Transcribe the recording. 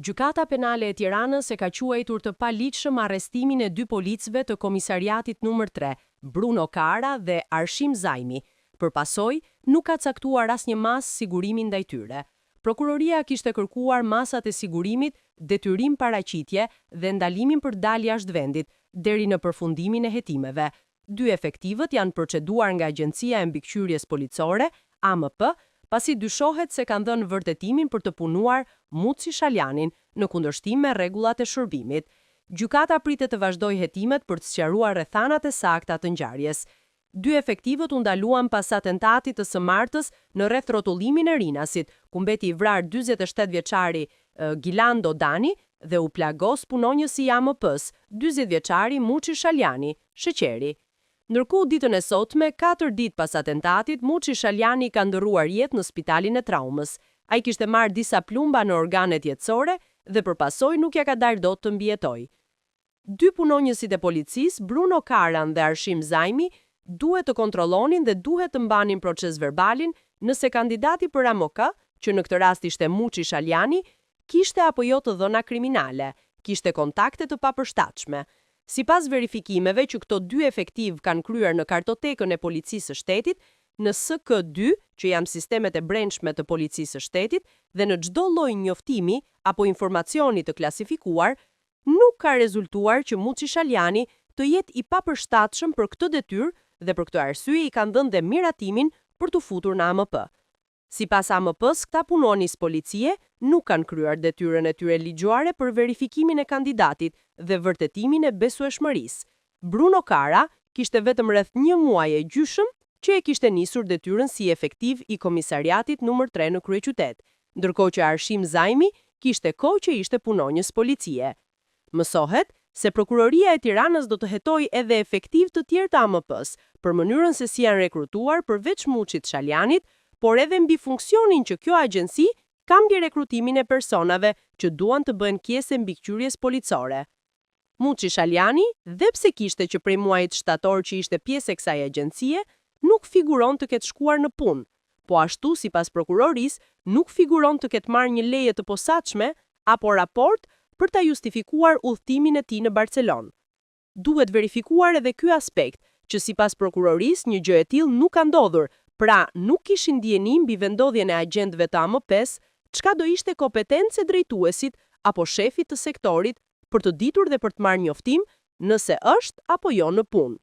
Gjykata Penale e Tiranës e ka quajtur të paligjshëm arrestimin e 2 policëve të komisariatit numër 3, Bruno Kara dhe Arshim Zajmi. Për pasojë, nuk ka caktuar asnjë masë sigurimi ndaj tyre. Prokuroria kishte kërkuar masat e sigurimit, detyrim paraqitje dhe ndalimin për dalje jashtë vendit, deri në përfundimin e hetimeve. 2 efektivët janë proceduar nga Agjencia e Mbikëqyrjes Policore, AMP, pasi dyshohet se kanë dhënë vërtetimin për të punuar Muci Shaljanin në kundërshtim me rregullat e shërbimit. Gjykata pritet të vazhdojë hetimet për të sqaruar rrethanat e sakta të ngjarjes. 2 efektivët u ndaluan pas atentatit të së martës në rreth rrotullimin e Rinasit, ku mbeti i vrarë 48 vjeçari Gilando Dani dhe u plagos punonjësi i AMP-s, 40 vjeçari Muci Shaljani, sheqeri. Ndërkohë, ditën e sotme, 4 ditë pas atentatit, Muci Shaljani ka ndërruar jetë në spitalin e traumës. Ai kishte marrë disa plumba në organet jetësore dhe për pasojë nuk ja ka dalë dot të mbijetojë. 2 punonjësit e policisë, Bruno Karan dhe Arshim Zajmi, duhet të kontrollonin dhe duhet të mbanin proces verbalin nëse kandidati për AMK, që në këtë rast ishte Muci Shaljani, kishte apo jo të dhëna kriminale, kishte kontakte të papërshtatshme. Sipas verifikimeve që këto 2 efektiv kanë kryer në kartotekën e policisë së shtetit, në SK2, që janë sistemet e brendshme të policisë së shtetit, dhe në çdo lloj njoftimi apo informacioni të klasifikuar, nuk ka rezultuar që Muci Shaljani të jetë i papërshtatshëm për këtë detyrë dhe për këtë arsye i kanë dhënë dhe miratimin për të futur në AMP. Sipas AMP-s, këta punonis policie nuk kanë kryer detyrën e tyre ligjore për verifikimin e kandidatit dhe vërtetimin e besueshmërisë. Bruno Kara kishte vetëm rreth 1 muaj e gjysmë që e kishte nisur detyrën si efektiv i komisariatit numër 3 në kryeqytet, ndërkohë që Arshim Zajmi kishte kohë që ishte punonjës policie. Mësohet se prokuroria e Tiranës do të hetojë edhe efektiv të tjerë të AMP-s për mënyrën se si janë rekrutuar përveç Muçit Shaljanit, por edhe mbi funksionin që kjo agjenci ka mbi rekrutimin e personave që duan të bëhen pjesë e mbikëqyrjes policore. Muçi Shaljani, dhe pse kishte që prej muajit shtator që ishte pjesë e kësaj agjencie, nuk figuron të ketë shkuar në punë, po ashtu sipas prokurorisë nuk figuron të ketë marrë një leje të posaçme apo raport për ta justifikuar udhëtimin e tij në Barcelonë. Duhet verifikuar edhe ky aspekt, që sipas prokurorisë një gjë e tillë nuk ka ndodhur, pra nuk kishin dieni mbi vendodhjen e agjentëve të AMP-s, çka do ishte kompetencë e drejtuesit apo shefit të sektorit për të ditur dhe për të marrë njoftim nëse është apo jo në punë.